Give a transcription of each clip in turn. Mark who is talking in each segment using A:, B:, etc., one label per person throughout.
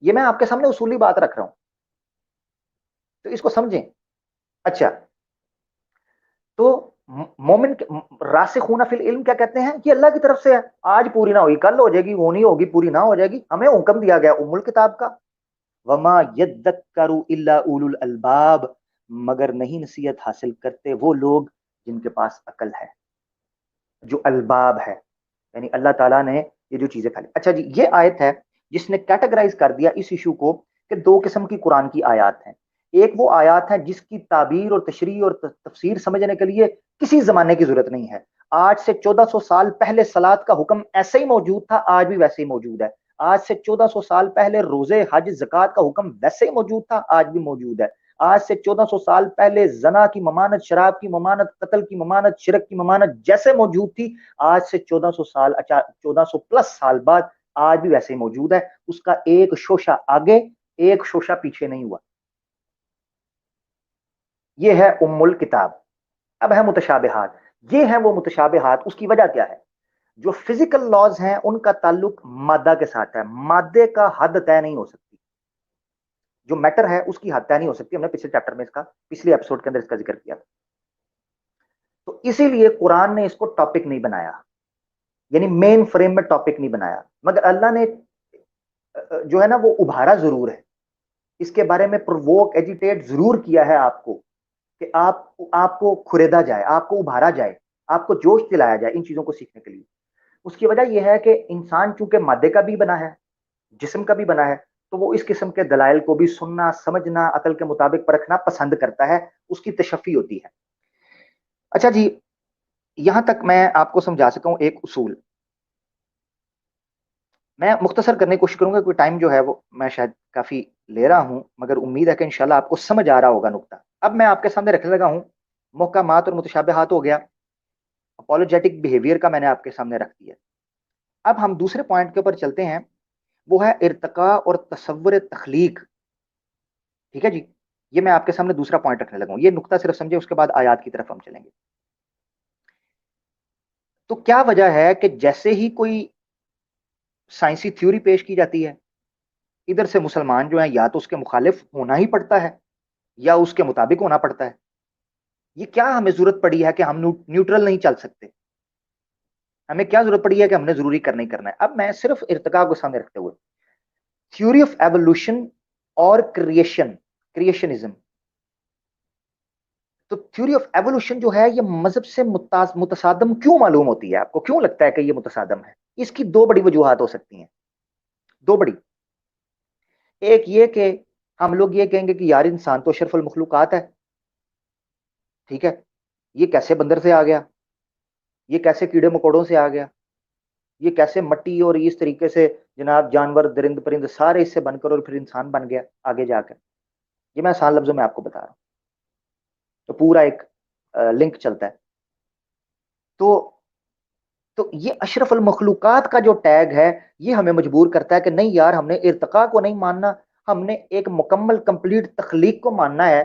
A: یہ میں آپ کے سامنے اصولی بات رکھ رہا ہوں، تو اس کو سمجھیں. اچھا، تو مومن راسخون فی العلم کیا کہتے ہیں کہ اللہ کی طرف سے ہے، آج پوری نہ ہوگی کل ہو جائے گی، وہ نہیں ہوگی پوری نہ ہو جائے گی. ہمیں حکم دیا گیا الکتاب کا، وما یذکر الا اولو الالباب، مگر نہیں نصیحت حاصل کرتے وہ لوگ جن کے پاس عقل ہے، جو الباب ہے، یعنی اللہ تعالیٰ نے یہ جو چیزیں کھالی. اچھا جی، یہ آیت ہے جس نے کیٹیگرائز کر دیا اس ایشو کو کہ دو قسم کی قرآن کی آیات ہیں. ایک وہ آیات ہیں جس کی تعبیر اور تشریح اور تفسیر سمجھنے کے لیے کسی زمانے کی ضرورت نہیں ہے. آج سے 1400 سال پہلے صلاۃ کا حکم ایسے ہی موجود تھا، آج بھی ویسے ہی موجود ہے. آج سے 1400 سال پہلے روزے حج زکوٰۃ کا حکم ویسے ہی موجود تھا، آج بھی موجود ہے. آج سے 1400 سال پہلے زنا کی ممانت، شراب کی ممانت، قتل کی ممانت، شرک کی ممانت جیسے موجود تھی، آج سے 1400 پلس سال بعد آج بھی ویسے ہی موجود ہے. اس کا ایک شوشہ آگے ایک شوشہ پیچھے نہیں ہوا. یہ ہے الکتاب. اب ہے متشابہات. یہ ہیں وہ متشابہات. اس کی وجہ کیا ہے؟ جو فزیکل لاز ہیں ان کا تعلق مادہ کے ساتھ ہے، مادے کا حد طے نہیں ہو سکتی. جو میٹر ہے اس کی حد طے نہیں ہو سکتی. ہم نے پچھلے چیپٹر میں اس کا، پچھلے ایپیسوڈ کے اندر اس کا ذکر کیا تھا. تو اسی لیے قرآن نے اس کو ٹاپک نہیں بنایا، یعنی مین فریم میں ٹاپک نہیں بنایا، مگر اللہ نے جو ہے نا وہ ابھارا ضرور ہے، اس کے بارے میں پرووک ایجیٹیٹ ضرور کیا ہے آپ کو، کہ آپ کو کھریدا جائے، آپ کو ابھارا جائے، آپ کو جوش دلایا جائے ان چیزوں کو سیکھنے کے لیے. اس کی وجہ یہ ہے کہ انسان چونکہ مادے کا بھی بنا ہے، جسم کا بھی بنا ہے، تو وہ اس قسم کے دلائل کو بھی سننا، سمجھنا، عقل کے مطابق پرکھنا پسند کرتا ہے. اس کی تشفی ہوتی ہے. اچھا جی، یہاں تک میں آپ کو سمجھا سکا ہوں ایک اصول. میں مختصر کرنے کی کوشش کروں گا، کوئی ٹائم جو ہے وہ میں شاید کافی لے رہا ہوں، مگر امید ہے کہ انشاءاللہ آپ کو سمجھ آ رہا ہوگا نقطہ. اب میں آپ کے سامنے رکھنے لگا ہوں محکمات اور متشابہات ہو گیا، اپولوجیٹک بیہیویئر کا میں نے آپ کے سامنے رکھ دیا. اب ہم دوسرے پوائنٹ کے اوپر چلتے ہیں، وہ ہے ارتقاء اور تصور تخلیق. ٹھیک ہے جی، یہ میں آپ کے سامنے دوسرا پوائنٹ رکھنے لگا ہوں. یہ نقطہ صرف سمجھے، اس کے بعد آیات کی طرف ہم چلیں گے. تو کیا وجہ ہے کہ جیسے ہی کوئی سائنسی تھیوری پیش کی جاتی ہے، ادھر سے مسلمان جو ہیں یا تو اس کے مخالف ہونا ہی پڑتا ہے یا اس کے مطابق ہونا پڑتا ہے. یہ کیا ہمیں ضرورت پڑی ہے کہ ہم نیوٹرل نہیں چل سکتے؟ ہمیں کیا ضرورت پڑی ہے کہ ہم نے ضروری کرنا ہی کرنا ہے؟ اب میں صرف ارتقاء کو سامنے رکھتے ہوئے تھیوری آف ایوولوشن اور کریشنزم. تو تھیوری آف ایوولوشن جو ہے یہ مذہب سے متصادم کیوں معلوم ہوتی ہے؟ آپ کو کیوں لگتا ہے کہ یہ متصادم ہے؟ اس کی دو بڑی وجوہات ہو سکتی ہیں، دو بڑی. ایک یہ کہ ہم لوگ یہ کہیں گے کہ یار انسان تو اشرف المخلوقات ہے، ٹھیک ہے، یہ کیسے بندر سے آ گیا، یہ کیسے کیڑے مکوڑوں سے آ گیا، یہ کیسے مٹی اور اس طریقے سے جناب جانور درند پرند سارے اس سے بن کر اور پھر انسان بن گیا آگے جا کر. یہ میں آسان لفظوں میں آپ کو بتا رہا ہوں، تو پورا ایک لنک چلتا ہے. تو یہ اشرف المخلوقات کا جو ٹیگ ہے یہ ہمیں مجبور کرتا ہے کہ نہیں یار، ہم نے ارتقاء کو نہیں ماننا، ہم نے ایک مکمل کمپلیٹ تخلیق کو ماننا ہے،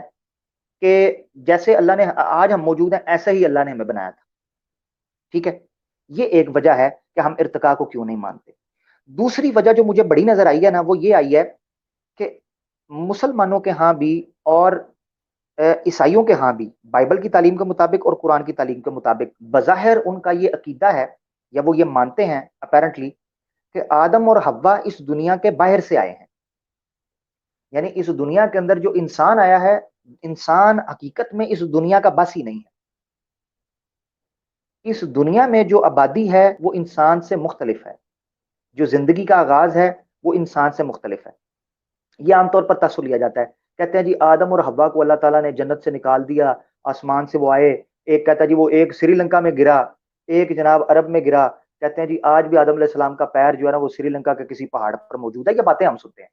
A: کہ جیسے اللہ نے آج ہم موجود ہیں ایسے ہی اللہ نے ہمیں بنایا تھا. ٹھیک ہے، یہ ایک وجہ ہے کہ ہم ارتقاء کو کیوں نہیں مانتے. دوسری وجہ جو مجھے بڑی نظر آئی ہے نا، وہ یہ آئی ہے کہ مسلمانوں کے ہاں بھی اور عیسائیوں کے ہاں بھی بائبل کی تعلیم کے مطابق اور قرآن کی تعلیم کے مطابق بظاہر ان کا یہ عقیدہ ہے یا وہ یہ مانتے ہیں اپیرنٹلی کہ آدم اور حوا اس دنیا کے باہر سے آئے ہیں. یعنی اس دنیا کے اندر جو انسان آیا ہے، انسان حقیقت میں اس دنیا کا بس ہی نہیں ہے. اس دنیا میں جو آبادی ہے وہ انسان سے مختلف ہے، جو زندگی کا آغاز ہے وہ انسان سے مختلف ہے. یہ عام طور پر تاثر لیا جاتا ہے، کہتے ہیں جی آدم اور حوا کو اللہ تعالیٰ نے جنت سے نکال دیا، آسمان سے وہ آئے، ایک کہتا ہے جی وہ ایک سری لنکا میں گرا، ایک جناب عرب میں گرا. کہتے ہیں جی آج بھی آدم علیہ السلام کا پیر جو ہے نا وہ سری لنکا کے کسی پہاڑ پر موجود ہے. یہ باتیں ہم سنتے ہیں.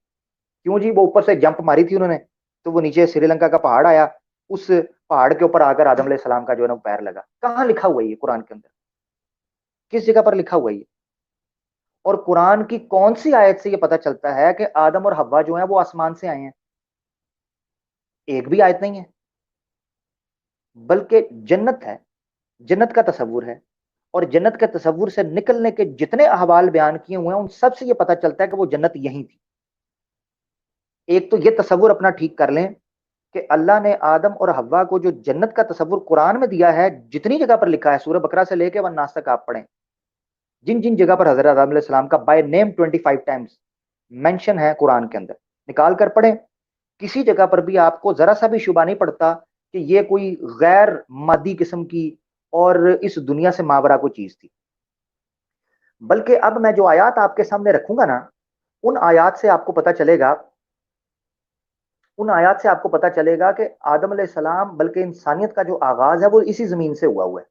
A: کیوں جی؟ وہ اوپر سے جمپ ماری تھی انہوں نے، تو وہ نیچے سری لنکا کا پہاڑ آیا، اس پہاڑ کے اوپر آ کر آدم علیہ السلام کا جو ہے نا پیر لگا. کہاں لکھا ہوا ہے یہ؟ قرآن کے اندر کس جگہ پر لکھا ہوا ہے یہ؟ اور قرآن کی کون سی آیت سے یہ پتہ چلتا ہے کہ آدم اور حوا جو ہیں وہ آسمان سے آئے ہیں؟ ایک بھی آیت نہیں ہے، بلکہ جنت ہے، جنت کا تصور ہے، اور جنت کے تصور سے نکلنے کے جتنے احوال بیان کیے ہوئے ہیں ان سب سے یہ پتہ چلتا ہے کہ وہ جنت یہیں تھی. ایک تو یہ تصور اپنا ٹھیک کر لیں کہ اللہ نے آدم اور حوا کو جو جنت کا تصور قرآن میں دیا ہے، جتنی جگہ پر لکھا ہے، سورہ بقرہ سے لے کے والناس تک آپ پڑھیں، جن جن جگہ پر حضرت آدم علیہ السلام کا بائی نیم 25 ٹائمز مینشن ہے قرآن کے اندر، نکال کر پڑھیں. کسی جگہ پر بھی آپ کو ذرا سا بھی شبہ نہیں پڑتا کہ یہ کوئی غیر مادی قسم کی اور اس دنیا سے ماورا کوئی چیز تھی. بلکہ اب میں جو آیات آپ کے سامنے رکھوں گا نا، ان آیات سے آپ کو پتا چلے گا، ان آیات سے آپ کو پتا چلے گا کہ آدم علیہ السلام بلکہ انسانیت کا جو آغاز ہے وہ اسی زمین سے ہوا ہوا ہے.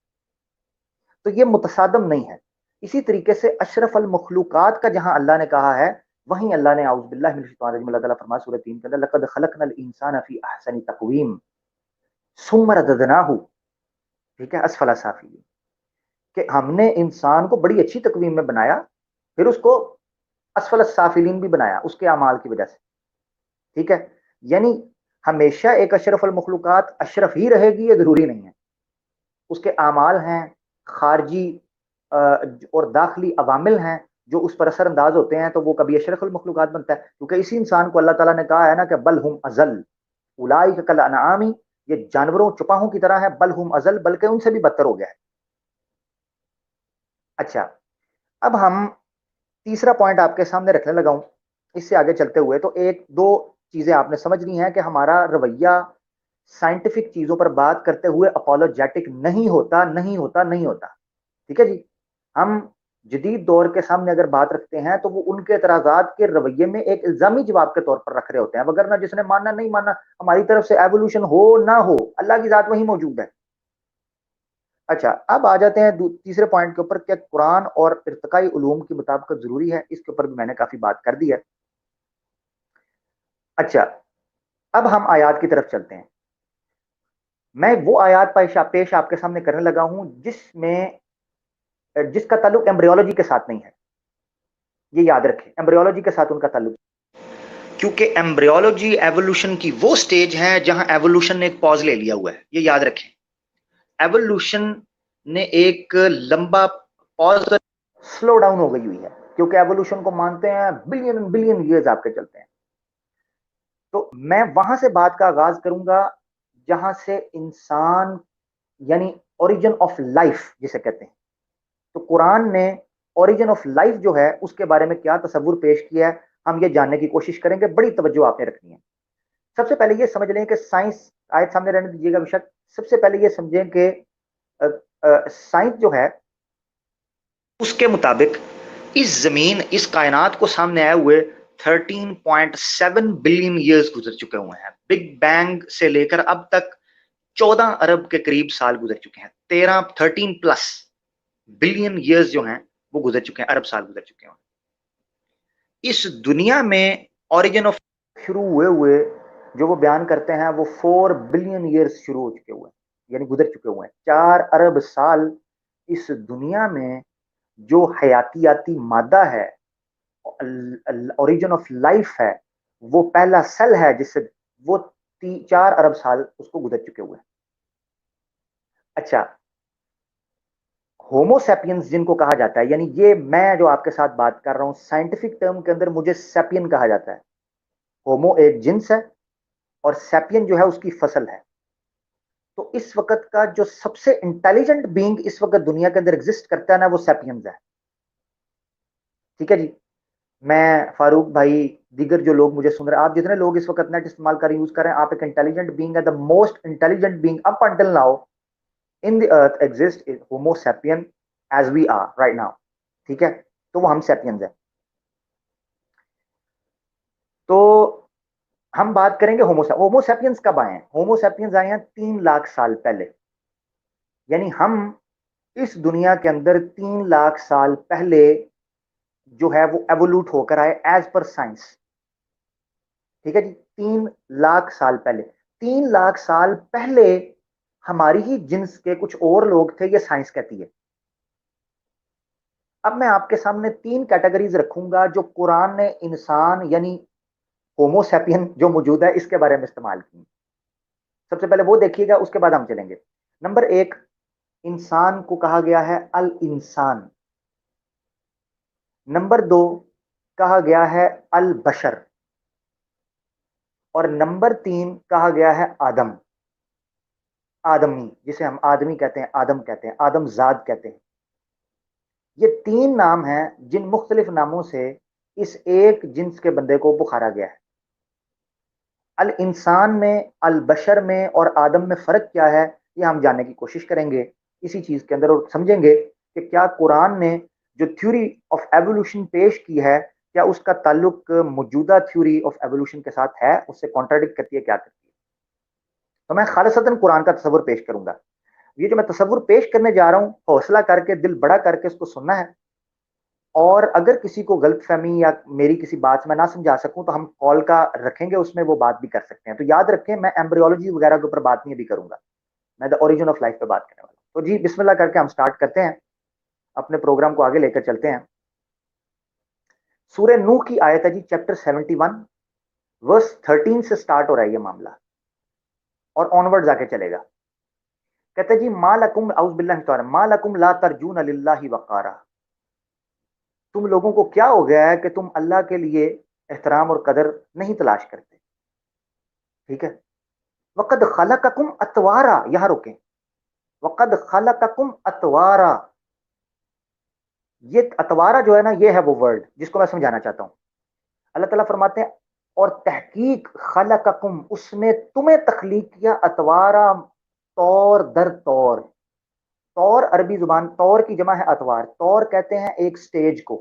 A: تو یہ متصادم نہیں ہے. اسی طریقے سے اشرف المخلوقات کا جہاں اللہ نے کہا ہے، وہیں اللہ نے اعوذ باللہ من الشیطان الرجیم، اللہ تعالیٰ فرمایا سورہ 3 کے اندر، لقد خلقنا الانسان فی احسن تقویم ثم رددناہ، ٹھیک ہے، اسفل سافلین، کہ ہم نے انسان کو بڑی اچھی تقویم میں بنایا، پھر اس کو اسفل السافلین بھی بنایا اس کے اعمال کی وجہ سے. ٹھیک ہے، یعنی ہمیشہ ایک اشرف المخلوقات اشرف ہی رہے گی، یہ ضروری نہیں ہے. اس کے اعمال ہیں، خارجی اور داخلی عوامل ہیں جو اس پر اثر انداز ہوتے ہیں، تو وہ کبھی اشرف المخلوقات بنتا ہے. کیونکہ اسی انسان کو اللہ تعالیٰ نے کہا ہے نا کہ بل ہم ازل اولئک کالانعام، یہ جانوروں چپاہوں کی طرح ہے، بل ہم ازل، بلکہ ان سے بھی بدتر ہو گیا ہے. اچھا، اب ہم تیسرا پوائنٹ آپ کے سامنے رکھنے لگا ہوں. اس سے آگے چلتے ہوئے تو ایک دو چیزیں آپ نے سمجھنی ہیں کہ ہمارا رویہ سائنٹیفک چیزوں پر بات کرتے ہوئے اپولوجیٹک نہیں ہوتا، نہیں ہوتا، نہیں ہوتا. ٹھیک ہے جی، ہم جدید دور کے سامنے اگر بات رکھتے ہیں تو وہ ان کے اعتراضات کے رویے میں ایک الزامی جواب کے طور پر رکھ رہے ہوتے ہیں، وگرنہ جس نے ماننا نہیں ماننا، ہماری طرف سے ایوولوشن ہو نہ ہو، اللہ کی ذات وہی موجود ہے. اچھا، اب آ جاتے ہیں تیسرے پوائنٹ کے اوپر، کہ قرآن اور ارتقائی علوم کی مطابقت ضروری ہے. اس کے اوپر بھی میں نے کافی بات کر دی ہے. اچھا، اب ہم آیات کی طرف چلتے ہیں. میں وہ آیات پیش آپ کے سامنے کرنے لگا ہوں جس کا تعلق ایمبریولوجی کے ساتھ نہیں ہے. یہ یاد رکھیں، ایمبریولوجی کے ساتھ ان کا تعلق، کیونکہ ایمبریولوجی ایوولوشن کی وہ سٹیج ہے جہاں ایوولوشن نے ایک پاز لے لیا ہوا ہے. یہ یاد رکھیں، ایوولوشن نے ایک لمبا پاز، سلو ڈاؤن ہو گئی ہوئی ہے، کیونکہ ایوولوشن کو مانتے ہیں بلین بلین ایئرز آپ کے چلتے ہیں. تو میں وہاں سے بات کا آغاز کروں گا جہاں سے انسان، یعنی اوریجن آف لائف جسے کہتے ہیں. تو قرآن نے اوریجن آف لائف جو ہے اس کے بارے میں کیا تصور پیش کیا ہے، ہم یہ جاننے کی کوشش کریں گے. بڑی توجہ آپ نے رکھنی ہے. سب سے پہلے یہ سمجھ لیں کہ سائنس، آیت سامنے رہنے دیجیے گا بے شک، سب سے پہلے یہ سمجھیں کہ سائنس جو ہے اس کے مطابق اس زمین، اس کائنات کو سامنے آئے ہوئے 13.7 بلین ایئرز گزر چکے ہوئے ہیں. بگ بینگ سے لے کر اب تک 14 ارب کے قریب سال گزر چکے ہیں. 13 پلس بلین ایئرز جو ہیں وہ گزر چکے ہیں، ارب سال گزر چکے ہیں. اس دنیا میں اوریجن آف شروع ہوئے جو وہ بیان کرتے ہیں وہ 4 بلین ایئرز شروع ہو چکے ہوئے ہیں، یعنی گزر چکے ہوئے ہیں. 4 ارب سال اس دنیا میں جو حیاتیاتی مادہ ہے، اوریجن آف لائف ہے، وہ پہلا سیل ہے جس سے وہ 4 ارب سال اس کو گزر چکے ہوئے ہیں. اچھا، ہومو سیپینز جن کو کہا جاتا ہے، یعنی یہ میں جو آپ کے ساتھ بات کر رہا ہوں سائنٹیفک ٹرم کے اندر مجھے سیپین کہا جاتا ہے. ہومو ایک جنس ہے اور سیپین جو ہے اس کی فصل ہے. تو اس وقت کا جو سب سے انٹیلیجنٹ بینگ اس وقت دنیا کے اندر ایگزسٹ کرتا ہے نا، وہ سیپینز ہے. ٹھیک ہے جی، میں، فاروق بھائی، دیگر جو لوگ مجھے سن رہے ہیں، آپ جتنے لوگ اس وقت نیٹ استعمال کر یوز کر رہے ہیں، آپ ایک انٹیلیجنٹ بینگ ہے. The most intelligent being up until now in the earth exists is homo sapien as we are right now. ٹھیک ہے، تو وہ ہم سیپینز ہیں. تو ہم بات کریں گے ہومو سیپینز کب آئے ہیں. ہومو سیپینز آئے ہیں 3 لاکھ سال پہلے، یعنی ہم اس دنیا کے اندر 3 لاکھ سال پہلے جو ہے وہ ایوولوٹ ہو کر آئے ایز پر سائنس. ٹھیک ہے جی، 3 لاکھ سال پہلے. 3 لاکھ سال پہلے ہماری ہی جنس کے کچھ اور لوگ تھے، یہ سائنس کہتی ہے. اب میں آپ کے سامنے 3 کیٹیگریز رکھوں گا جو قرآن نے انسان یعنی ہومو سیپین جو موجود ہے اس کے بارے میں استعمال کی. سب سے پہلے وہ دیکھیے گا، اس کے بعد ہم چلیں گے. نمبر 1، انسان کو کہا گیا ہے الانسان. نمبر 2 کہا گیا ہے البشر. اور نمبر 3 کہا گیا ہے آدم، آدمی، جسے ہم آدمی کہتے ہیں، آدم کہتے ہیں، آدم زاد کہتے ہیں۔ یہ 3 نام ہیں جن مختلف ناموں سے اس ایک جنس کے بندے کو پکارا گیا ہے۔ الانسان میں، البشر میں اور آدم میں فرق کیا ہے، یہ ہم جاننے کی کوشش کریں گے اسی چیز کے اندر، اور سمجھیں گے کہ کیا قرآن نے جو تھیوری آف ایوولوشن پیش کی ہے، کیا اس کا تعلق موجودہ تھیوری آف ایوولوشن کے ساتھ ہے، اس سے کانٹراڈکٹ کرتی ہے، کیا کرتی ہے۔ تو میں خالصتاً قرآن کا تصور پیش کروں گا۔ یہ جو میں تصور پیش کرنے جا رہا ہوں، حوصلہ کر کے، دل بڑا کر کے اس کو سننا ہے، اور اگر کسی کو غلط فہمی یا میری کسی بات سے میں نہ سمجھا سکوں تو ہم کال کا رکھیں گے، اس میں وہ بات بھی کر سکتے ہیں۔ تو یاد رکھیں، میں ایمبریولوجی وغیرہ کے اوپر بات نہیں ابھی کروں گا، میں دا اوریجن آف لائف پہ بات کرنے والا ہوں۔ تو جی بسم اللہ کر کے ہم سٹارٹ کرتے ہیں، اپنے پروگرام کو آگے لے کر چلتے ہیں۔ سورہ نوح کی آیت ہے جی، چیپٹر 71 ورس 13 سے سٹارٹ ہو رہا ہے یہ معاملہ، اور آنورڈ جا کے چلے گا۔ کہتے ہیں جی، ما لکم، اعوذ باللہ من الشیطان الرجیم، ما لکم لا ترجون للہ وقارا، تم لوگوں کو کیا ہو گیا ہے کہ تم اللہ کے لیے احترام اور قدر نہیں تلاش کرتے، ٹھیک ہے۔ وقد خلقکم اتوارا، یہاں رکیں، وقد خلقکم اتوارا، یہ اتوارا جو ہے نا، یہ ہے وہ ورڈ جس کو میں سمجھانا چاہتا ہوں۔ اللہ تعالیٰ فرماتے ہیں، اور تحقیق خلقکم، اس نے تمہیں تخلیق کیا، اتوارا، طور در طور۔ طور عربی زبان، طور کی جمع ہے اتوار، طور کہتے ہیں ایک سٹیج کو،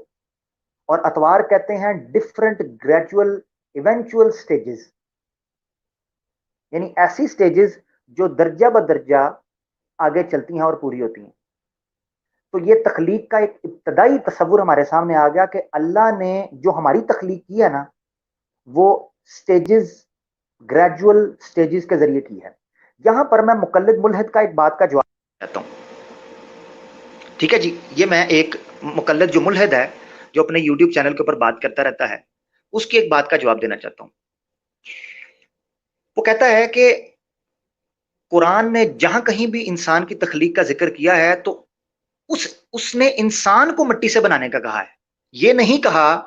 A: اور اتوار کہتے ہیں ڈفرنٹ گریجول ایونچول سٹیجز، یعنی ایسی سٹیجز جو درجہ بدرجہ آگے چلتی ہیں اور پوری ہوتی ہیں۔ تو یہ تخلیق کا ایک ابتدائی تصور ہمارے سامنے آ گیا کہ اللہ نے جو ہماری تخلیق کی ہے نا، وہ سٹیجز، گریجول سٹیجز کے ذریعے کی ہے۔ یہاں پر میں مقلد ملحد کا ایک بات کا جواب دیتا ہوں، ٹھیک ہے جی۔ یہ میں ایک مقلد جو ملحد ہے، جو اپنے یوٹیوب چینل کے اوپر بات کرتا رہتا ہے، اس کی ایک بات کا جواب دینا چاہتا ہوں۔ وہ کہتا ہے کہ قرآن نے جہاں کہیں بھی انسان کی تخلیق کا ذکر کیا ہے تو اس نے انسان کو مٹی سے بنانے کا کہا ہے، یہ نہیں کہا،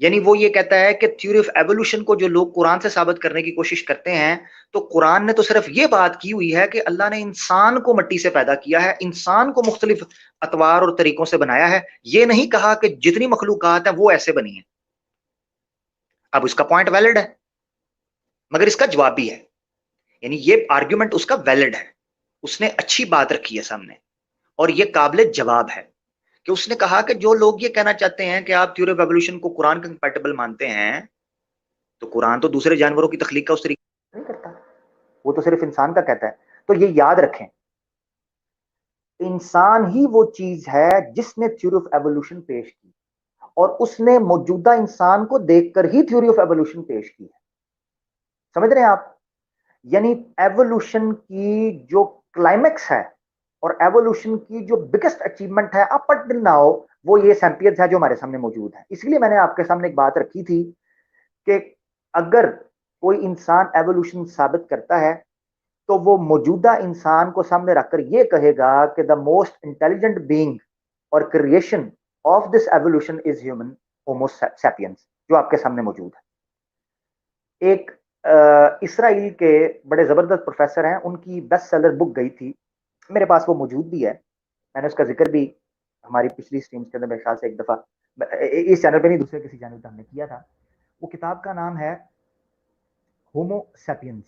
A: یعنی وہ یہ کہتا ہے کہ تھیوری آف ایوولوشن کو جو لوگ قرآن سے ثابت کرنے کی کوشش کرتے ہیں، تو قرآن نے تو صرف یہ بات کی ہوئی ہے کہ اللہ نے انسان کو مٹی سے پیدا کیا ہے، انسان کو مختلف اطوار اور طریقوں سے بنایا ہے، یہ نہیں کہا کہ جتنی مخلوقات ہیں وہ ایسے بنی ہیں۔ اب اس کا پوائنٹ ویلڈ ہے، مگر اس کا جواب بھی ہے، یعنی یہ آرگیومنٹ اس کا ویلڈ ہے، اس نے اچھی بات رکھی ہے سامنے، اور یہ قابل جواب ہے کہ اس نے کہا کہ جو لوگ یہ کہنا چاہتے ہیں کہ آپ تھیوری آف ایوولوشن کو قرآن کا کمپیٹیبل مانتے ہیں، تو قرآن تو دوسرے جانوروں کی تخلیق کا اس طریقے نہیں کرتا، وہ تو صرف انسان کا کہتا ہے۔ تو یہ یاد رکھیں، انسان ہی وہ چیز ہے جس نے تھیوری آف ایوولوشن پیش کی، اور اس نے موجودہ انسان کو دیکھ کر ہی تھیوری آف ایوولوشن پیش کی ہے۔ سمجھ رہے ہیں آپ؟ یعنی ایوولوشن کی جو کلائمیکس ہے اور ایوولوشن کی جو بگیسٹ اچیومنٹ ہے اپ ٹل ناؤ، وہ یہ سیمپلز ہے جو ہمارے سامنے موجود ہے۔ اس لیے میں نے آپ کے سامنے ایک بات رکھی تھی کہ اگر کوئی انسان ایوولوشن ثابت کرتا ہے تو وہ موجودہ انسان کو سامنے رکھ کر یہ کہے گا کہ دا موسٹ انٹیلیجنٹ بینگ اور creation of this evolution is human homo sapiens, جو آپ کے سامنے موجود ہے۔ ایک اسرائیل کے بڑے زبردست پروفیسر ہیں، ان کی بیسٹ سیلر بک گئی تھی، میرے پاس وہ موجود بھی ہے، میں نے اس کا ذکر بھی ہماری پچھلی سٹریمز کے اندر میرے خیال سے ایک دفعہ اس چینل پہ نہیں، دوسرے کسی چینل پہ ہم نے کیا تھا۔ وہ کتاب کا نام ہے ہومو سیپینس،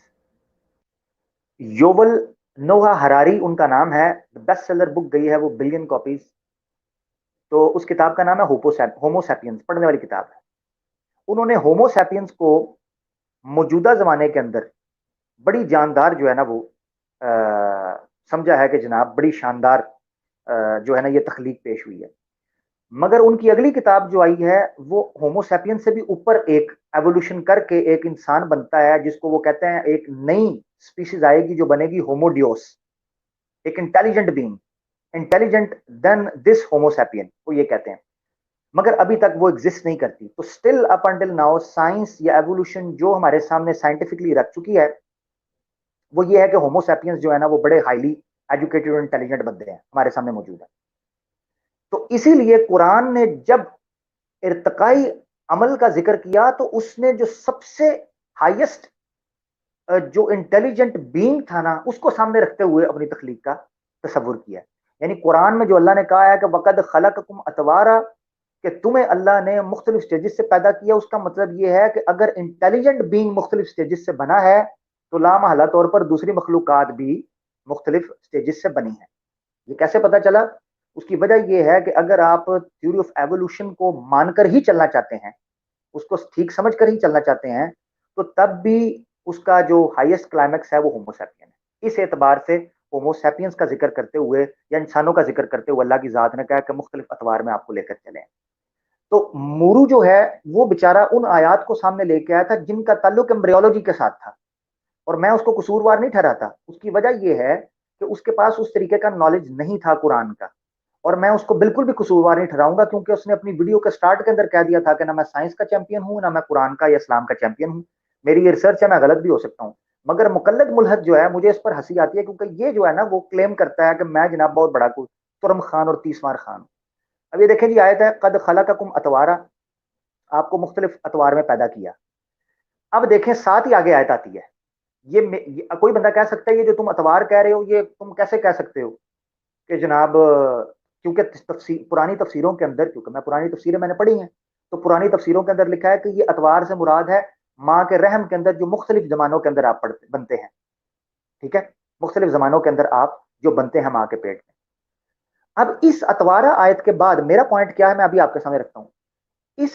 A: یوول نوہا ہراری ان کا نام ہے، بیسٹ سیلر بک گئی ہے وہ بلین کاپیز۔ تو اس کتاب کا نام ہے ہومو سیپینس، پڑھنے والی کتاب ہے۔ انہوں نے ہومو سیپینس کو موجودہ زمانے کے اندر بڑی جاندار جو ہے نا وہ سمجھا ہے کہ جناب بڑی شاندار جو ہے نا یہ تخلیق پیش ہوئی ہے، مگر ان کی اگلی کتاب جو آئی ہے وہ ہومو سیپین سے بھی اوپر ایک ایوولوشن کر کے ایک انسان بنتا ہے، جس کو وہ کہتے ہیں ایک نئی سپیشیز آئے گی جو بنے گی ہومو ڈیوس، ایک انٹیلیجنٹ بینگ، انٹیلیجنٹ دین دس ہومو سیپین، وہ یہ کہتے ہیں، مگر ابھی تک وہ ایگزسٹ نہیں کرتی۔ تو still up until now science یا ایوولوشن جو ہمارے سامنے سائنٹیفکلی رکھ چکی ہے وہ یہ ہے کہ ہومو سیپینس جو ہے نا وہ بڑے ہائیلی ایجوکیٹڈ اور انٹیلیجنٹ بندے ہیں، ہمارے سامنے موجود ہیں۔ تو اسی لیے قرآن نے جب ارتقائی عمل کا ذکر کیا تو اس نے جو سب سے ہائیسٹ جو انٹیلیجنٹ بینگ تھا نا اس کو سامنے رکھتے ہوئے اپنی تخلیق کا تصور کیا. یعنی قرآن میں جو اللہ نے کہا ہے کہ وقد خلقکم اطوارا, کہ تمہیں اللہ نے مختلف سٹیجز سے پیدا کیا, اس کا مطلب یہ ہے کہ اگر انٹیلیجنٹ بینگ مختلف سٹیجز سے بنا ہے تو لامحالہ طور پر دوسری مخلوقات بھی مختلف سٹیجز سے بنی ہیں. یہ کیسے پتا چلا؟ اس کی وجہ یہ ہے کہ اگر آپ تھیوری آف ایوولوشن کو مان کر ہی چلنا چاہتے ہیں, اس کو ٹھیک سمجھ کر ہی چلنا چاہتے ہیں, تو تب بھی اس کا جو ہائیسٹ کلائمیکس ہے وہ ہومو سیپین ہے. اس اعتبار سے ہومو سیپینس کا ذکر کرتے ہوئے یا انسانوں کا ذکر کرتے ہوئے اللہ کی ذات نے کہا کہ مختلف اطوار میں آپ کو لے کر چلیں. تو مورو جو ہے وہ بیچارہ ان آیات کو سامنے لے کے آیا تھا جن کا تعلق ایمبریولوجی کے ساتھ تھا, اور میں اس کو قصوروار نہیں ٹھہراتا. اس کی وجہ یہ ہے کہ اس کے پاس اس طریقے کا نالج نہیں تھا قرآن کا, اور میں اس کو بالکل بھی قصوروار نہیں ٹھہراؤں گا, کیونکہ اس نے اپنی ویڈیو کے سٹارٹ کے اندر کہہ دیا تھا کہ نہ میں سائنس کا چیمپئن ہوں, نہ میں قرآن کا یا اسلام کا چیمپئن ہوں. میری یہ ریسرچ ہے, میں غلط بھی ہو سکتا ہوں, مگر مقلد ملحد جو ہے مجھے اس پر ہنسی آتی ہے, کیونکہ یہ جو ہے نا وہ کلیم کرتا ہے کہ میں جناب بہت بڑا کوئی ترم خان اور تیسمار خان. اب یہ دیکھیں جی, آیت ہے قد خلقکم اطوارا, آپ کو مختلف اطوار میں پیدا کیا. اب دیکھیں ساتھ ہی آگے آیت آتی ہے. یہ کوئی بندہ کہہ سکتا ہے یہ جو تم اطوار کہہ رہے ہو یہ تم کیسے کہہ سکتے ہو کہ جناب, کیونکہ پرانی تفسیروں کے اندر, کیونکہ میں پرانی تفسیریں میں نے پڑھی ہیں, تو پرانی تفسیروں کے اندر لکھا ہے کہ یہ اطوار سے مراد ہے ماں کے رحم کے اندر جو مختلف زمانوں کے اندر آپ بنتے ہیں. ٹھیک ہے, مختلف زمانوں کے اندر آپ جو بنتے ہیں ماں کے پیٹ میں. اب اس اتوارا آیت کے بعد میرا پوائنٹ کیا ہے, میں ابھی آپ کے سامنے رکھتا ہوں. اس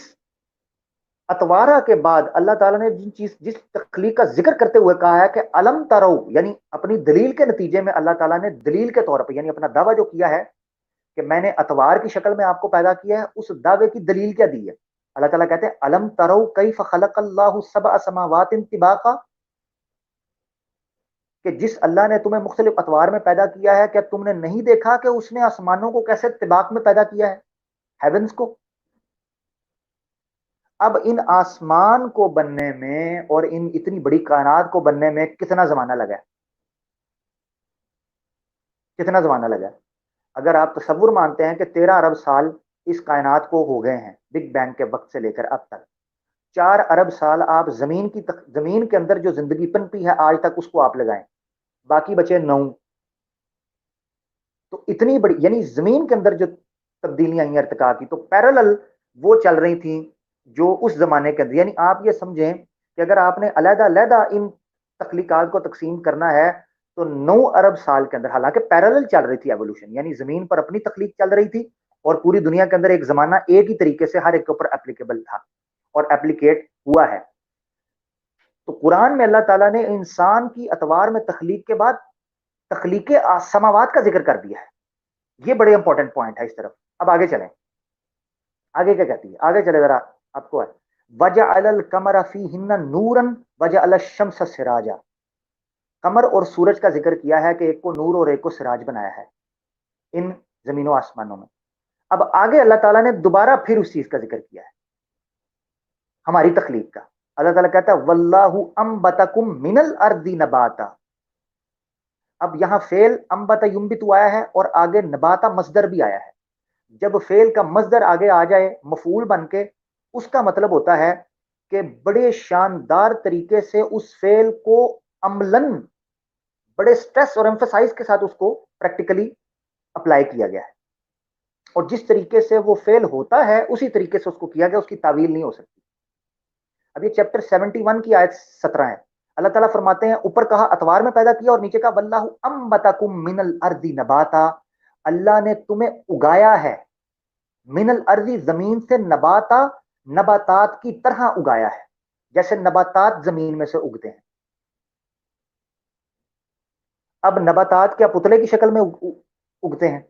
A: اتوارا کے بعد اللہ تعالیٰ نے جس تخلیق کا ذکر کرتے ہوئے کہا ہے کہ علم ترو, یعنی اپنی دلیل کے نتیجے میں اللہ تعالیٰ نے دلیل کے طور پر, یعنی اپنا دعویٰ جو کیا ہے کہ میں نے اتوار کی شکل میں آپ کو پیدا کیا ہے, اس دعوے کی دلیل کیا دی ہے؟ اللہ تعالیٰ کہتے ہیں علم ترو کیف خلق اللہ سبع سماوات طباقا, کہ جس اللہ نے تمہیں مختلف اطوار میں پیدا کیا ہے, کیا تم نے نہیں دیکھا کہ اس نے آسمانوں کو کیسے طباق میں پیدا کیا ہے, ہیونز کو. اب ان آسمان کو بننے میں اور ان اتنی بڑی کائنات کو بننے میں کتنا زمانہ لگا ہے؟ کتنا زمانہ لگا ہے؟ اگر آپ تصور مانتے ہیں کہ 13 ارب سال اس کائنات کو ہو گئے ہیں بگ بینگ کے وقت سے لے کر اب تک, 4 ارب سال آپ زمین کے اندر جو زندگی پنپی ہے آج تک اس کو آپ لگائیں, باقی بچے 9. تو اتنی بڑی, یعنی زمین کے اندر جو تبدیلیاں آئی ہیں ارتقاء کی, تو پیرالل وہ چل رہی تھیں جو اس زمانے کے اندر. یعنی آپ یہ سمجھیں کہ اگر آپ نے علیحدہ علیحدہ ان تخلیقات کو تقسیم کرنا ہے تو 9 ارب سال کے اندر, حالانکہ پیرالل چل رہی تھی ایوولوشن, یعنی زمین پر اپنی تخلیق چل رہی تھی اور پوری دنیا کے اندر ایک زمانہ ایک ہی طریقے سے ہر ایک کے اوپر اپلیکیبل تھا اور اپلیکیٹ ہوا ہے. تو قرآن میں اللہ تعالیٰ نے انسان کی اطوار میں تخلیق کے بعد تخلیق سماوات کا ذکر کر دیا ہے. یہ بڑے امپورٹنٹ پوائنٹ ہے اس طرف. اب آگے چلیں, آگے کیا کہتی ہے, آگے چلے ذرا آپ کو ہے وجعل القمر فیہن نورا وجعل الشمس سراجا. قمر اور سورج کا ذکر کیا ہے کہ ایک کو نور اور ایک کو سراج بنایا ہے ان زمینوں آسمانوں میں. اب آگے اللہ تعالیٰ نے دوبارہ پھر اس چیز کا ذکر کیا ہے, ہماری تخلیق کا. اللہ تعالیٰ کہتا ہے واللہ انبتکم من الارض نباتا. اب یہاں فعل انبت ینبت آیا ہے اور آگے نباتا مصدر بھی آیا ہے. جب فعل کا مصدر آگے آ جائے مفعول بن کے, اس کا مطلب ہوتا ہے کہ بڑے شاندار طریقے سے اس فعل کو عملاً بڑے سٹریس اور ایمفسائز کے ساتھ اس کو پریکٹیکلی اپلائی کیا گیا ہے, اور جس طریقے سے وہ فعل ہوتا ہے اسی طریقے سے اس کو کیا گیا, اس کی تعویل نہیں ہو سکتی. اب یہ چیپٹر 71 کی آیت 17 ہے. اللہ تعالیٰ فرماتے ہیں اوپر کہا اتوار میں پیدا کیا اور نیچے کہا واللہ انبتکم من الارض نباتا, اللہ نے تمہیں اگایا ہے من الارض زمین سے, نباتا نباتات کی طرح اگایا ہے جیسے نباتات زمین میں سے اگتے ہیں. اب نباتات کیا پتلے کی شکل میں اگتے ہیں؟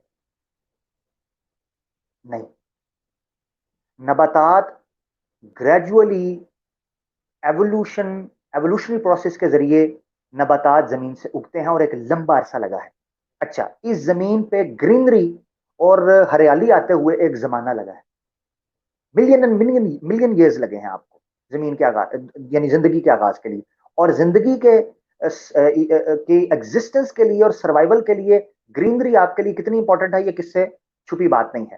A: نہیں, نباتات گریجولی ایوولوشنری پروسیس کے ذریعے نباتات زمین سے اگتے ہیں اور ایک لمبا عرصہ لگا ہے. اچھا, اس زمین پہ گرینری اور ہریالی آتے ہوئے ایک زمانہ لگا ہے, ملین ایئرز لگے ہیں آپ کو زمین کے آغاز, یعنی زندگی کے آغاز کے لیے, اور زندگی کے ایگزسٹنس کے لیے اور سروائیول کے لیے گرینری آپ کے لیے کتنی امپورٹنٹ ہے یہ کس سے چھپی بات نہیں ہے.